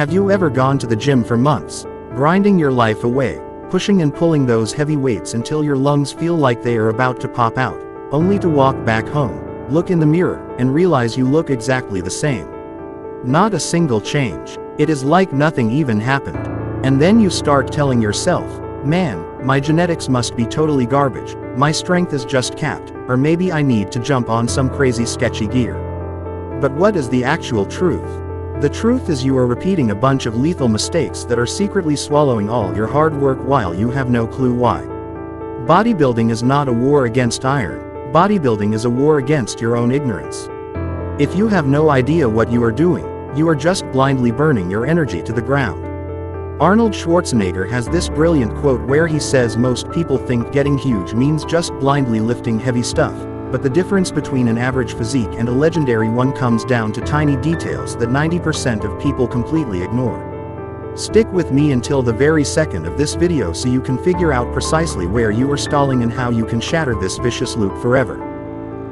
Have you ever gone to the gym for months, grinding your life away, pushing and pulling those heavy weights until your lungs feel like they are about to pop out, only to walk back home, look in the mirror, and realize you look exactly the same? Not a single change. It is like nothing even happened. And then you start telling yourself, man, my genetics must be totally garbage, my strength is just capped, or maybe I need to jump on some crazy sketchy gear. But what is the actual truth? The truth is you are repeating a bunch of lethal mistakes that are secretly swallowing all your hard work while you have no clue why. Bodybuilding is not a war against iron, bodybuilding is a war against your own ignorance. If you have no idea what you are doing, you are just blindly burning your energy to the ground. Arnold Schwarzenegger has this brilliant quote where he says most people think getting huge means just blindly lifting heavy stuff, but the difference between an average physique and a legendary one comes down to tiny details that 90% of people completely ignore. Stick with me until the very second of this video so you can figure out precisely where you are stalling and how you can shatter this vicious loop forever.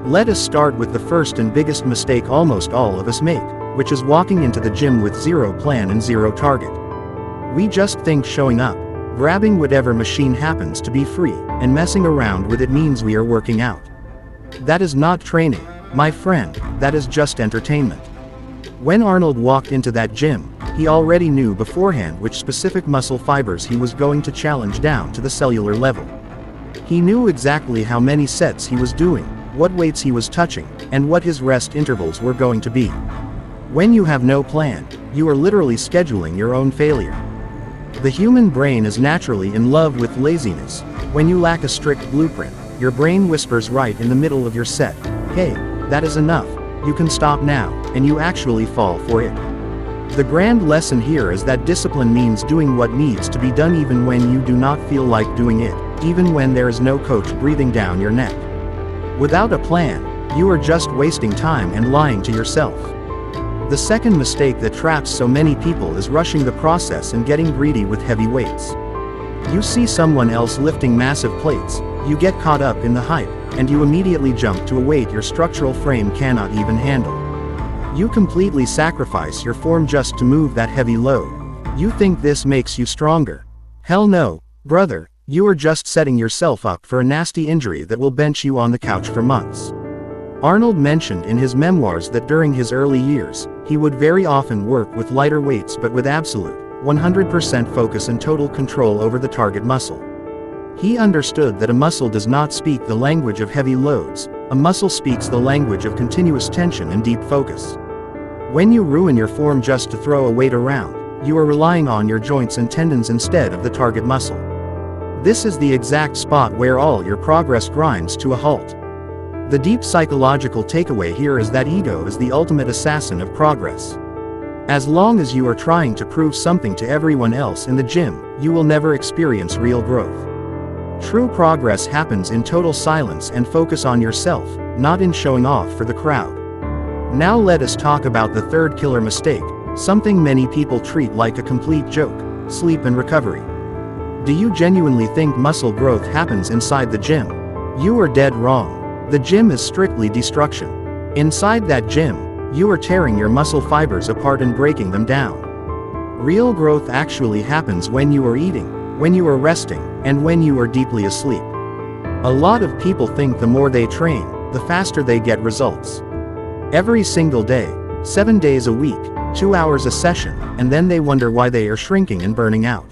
Let us start with the first and biggest mistake almost all of us make, which is walking into the gym with zero plan and zero target. We just think showing up, grabbing whatever machine happens to be free, and messing around with it means we are working out. That is not training, my friend, that is just entertainment. When Arnold walked into that gym, he already knew beforehand which specific muscle fibers he was going to challenge down to the cellular level. He knew exactly how many sets he was doing, what weights he was touching, and what his rest intervals were going to be. When you have no plan, you are literally scheduling your own failure. The human brain is naturally in love with laziness. When you lack a strict blueprint, your brain whispers right in the middle of your set, hey, that is enough, you can stop now, and you actually fall for it. The grand lesson here is that discipline means doing what needs to be done even when you do not feel like doing it, even when there is no coach breathing down your neck. Without a plan, you are just wasting time and lying to yourself. The second mistake that traps so many people is rushing the process and getting greedy with heavy weights. You see someone else lifting massive plates, you get caught up in the hype, and you immediately jump to a weight your structural frame cannot even handle. You completely sacrifice your form just to move that heavy load. You think this makes you stronger? Hell no, brother, you are just setting yourself up for a nasty injury that will bench you on the couch for months. Arnold mentioned in his memoirs that during his early years, he would very often work with lighter weights but with absolute, 100% focus and total control over the target muscle. He understood that a muscle does not speak the language of heavy loads, a muscle speaks the language of continuous tension and deep focus. When you ruin your form just to throw a weight around, you are relying on your joints and tendons instead of the target muscle. This is the exact spot where all your progress grinds to a halt. The deep psychological takeaway here is that ego is the ultimate assassin of progress. As long as you are trying to prove something to everyone else in the gym, you will never experience real growth. True progress happens in total silence and focus on yourself, not in showing off for the crowd. Now let us talk about the third killer mistake, something many people treat like a complete joke: sleep and recovery. Do you genuinely think muscle growth happens inside the gym? You are dead wrong. The gym is strictly destruction. Inside that gym, you are tearing your muscle fibers apart and breaking them down. Real growth actually happens when you are eating, when you are resting, and when you are deeply asleep. A lot of people think the more they train, the faster they get results. Every single day, 7 days a week, 2 hours a session, and then they wonder why they are shrinking and burning out.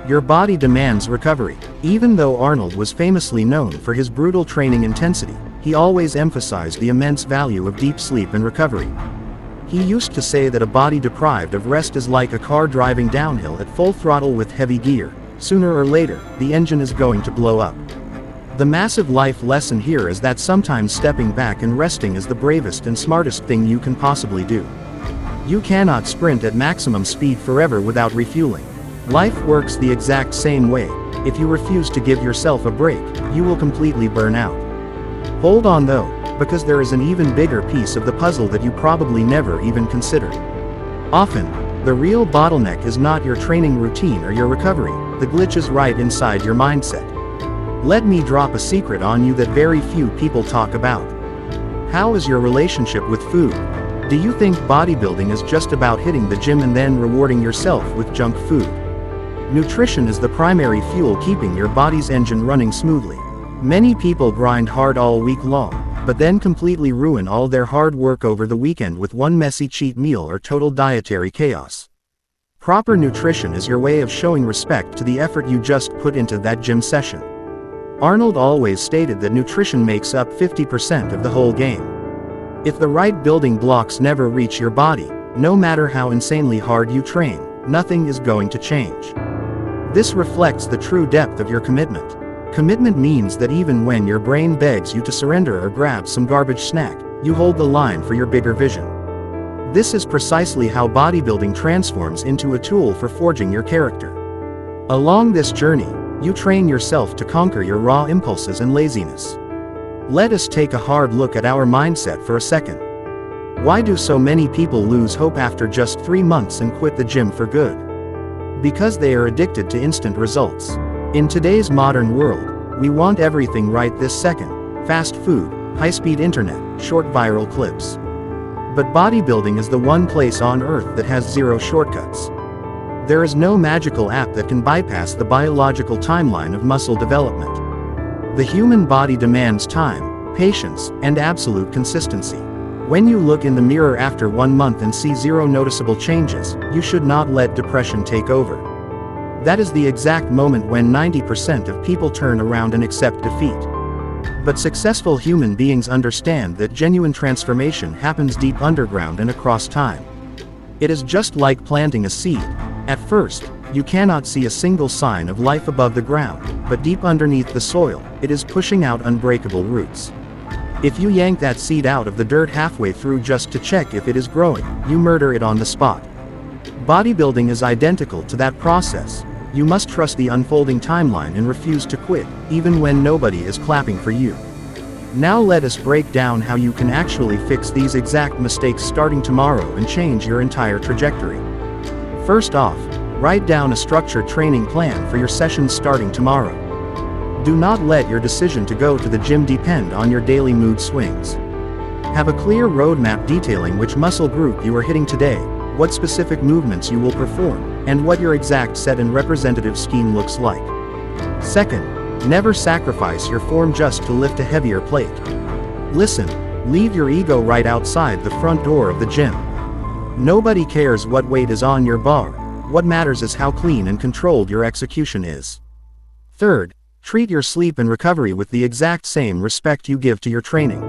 Your body demands recovery. Even though Arnold was famously known for his brutal training intensity, he always emphasized the immense value of deep sleep and recovery. He used to say that a body deprived of rest is like a car driving downhill at full throttle with heavy gear. Sooner or later, the engine is going to blow up. The massive life lesson here is that sometimes stepping back and resting is the bravest and smartest thing you can possibly do. You cannot sprint at maximum speed forever without refueling. Life works the exact same way. If you refuse to give yourself a break, you will completely burn out. Hold on though, because there is an even bigger piece of the puzzle that you probably never even considered. Often, the real bottleneck is not your training routine or your recovery, the glitch is right inside your mindset. Let me drop a secret on you that very few people talk about. How is your relationship with food? Do you think bodybuilding is just about hitting the gym and then rewarding yourself with junk food? Nutrition is the primary fuel keeping your body's engine running smoothly. Many people grind hard all week long, but then completely ruin all their hard work over the weekend with one messy cheat meal or total dietary chaos. Proper nutrition is your way of showing respect to the effort you just put into that gym session. Arnold always stated that nutrition makes up 50% of the whole game. If the right building blocks never reach your body, no matter how insanely hard you train, nothing is going to change. This reflects the true depth of your commitment. Commitment means that even when your brain begs you to surrender or grab some garbage snack, you hold the line for your bigger vision. This is precisely how bodybuilding transforms into a tool for forging your character. Along this journey, you train yourself to conquer your raw impulses and laziness. Let us take a hard look at our mindset for a second. Why do so many people lose hope after just 3 months and quit the gym for good? Because they are addicted to instant results. In today's modern world, we want everything right this second: fast food, high-speed internet, short viral clips. But bodybuilding is the one place on earth that has zero shortcuts. There is no magical app that can bypass the biological timeline of muscle development. The human body demands time, patience, and absolute consistency. When you look in the mirror after 1 month and see zero noticeable changes, you should not let depression take over. That is the exact moment when 90% of people turn around and accept defeat. But successful human beings understand that genuine transformation happens deep underground and across time. It is just like planting a seed. At first, you cannot see a single sign of life above the ground, but deep underneath the soil, it is pushing out unbreakable roots. If you yank that seed out of the dirt halfway through just to check if it is growing, you murder it on the spot. Bodybuilding is identical to that process. You must trust the unfolding timeline and refuse to quit, even when nobody is clapping for you. Now let us break down how you can actually fix these exact mistakes starting tomorrow and change your entire trajectory. First off, write down a structured training plan for your sessions starting tomorrow. Do not let your decision to go to the gym depend on your daily mood swings. Have a clear roadmap detailing which muscle group you are hitting today, what specific movements you will perform, and what your exact set and representative scheme looks like. Second, never sacrifice your form just to lift a heavier plate. Listen, leave your ego right outside the front door of the gym. Nobody cares what weight is on your bar. What matters is how clean and controlled your execution is. Third, treat your sleep and recovery with the exact same respect you give to your training.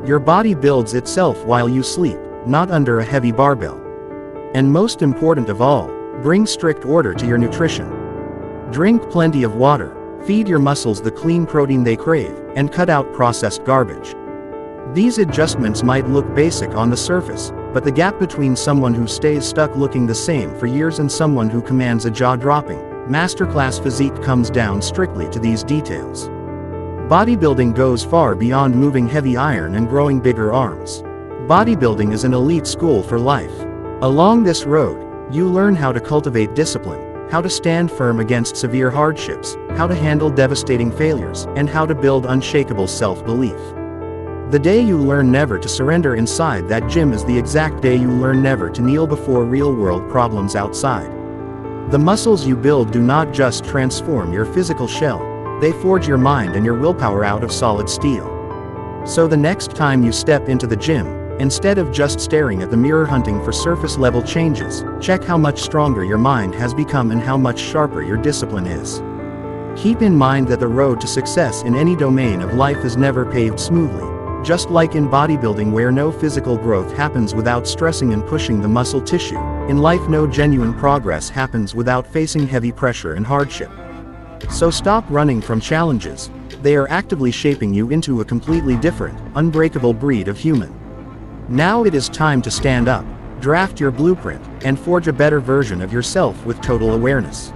Your body builds itself while you sleep, not under a heavy barbell. And most important of all, bring strict order to your nutrition. Drink plenty of water, feed your muscles the clean protein they crave, and cut out processed garbage. These adjustments might look basic on the surface, but the gap between someone who stays stuck looking the same for years and someone who commands a jaw-dropping, masterclass physique comes down strictly to these details. Bodybuilding goes far beyond moving heavy iron and growing bigger arms. Bodybuilding is an elite school for life. Along this road, you learn how to cultivate discipline, how to stand firm against severe hardships, how to handle devastating failures, and how to build unshakable self-belief. The day you learn never to surrender inside that gym is the exact day you learn never to kneel before real-world problems outside. The muscles you build do not just transform your physical shell, they forge your mind and your willpower out of solid steel. So the next time you step into the gym, instead of just staring at the mirror hunting for surface-level changes, check how much stronger your mind has become and how much sharper your discipline is. Keep in mind that the road to success in any domain of life is never paved smoothly. Just like in bodybuilding where no physical growth happens without stressing and pushing the muscle tissue, in life no genuine progress happens without facing heavy pressure and hardship. So stop running from challenges. They are actively shaping you into a completely different, unbreakable breed of human. Now it is time to stand up, draft your blueprint, and forge a better version of yourself with total awareness.